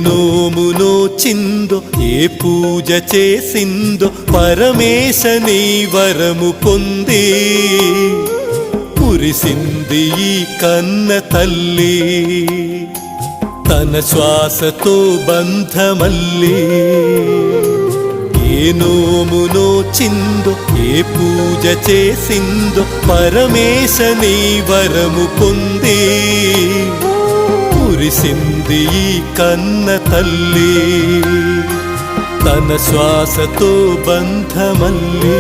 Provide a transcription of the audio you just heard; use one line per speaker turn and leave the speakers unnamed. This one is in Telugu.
నోము నోచిందో ఏ పూజ చేసిందో పరమేశ నీ వరము పొంది మురిసింది ఈ కన్న తల్లి తన శ్వాసతో బంధమల్లి ఏ నోము నోచిందో ఏ పూజ చేసిందో పరమేశ నీ వరము పొంది మురిసింది ఈ కన్న తల్లి తన శ్వాసతో బంధమల్లి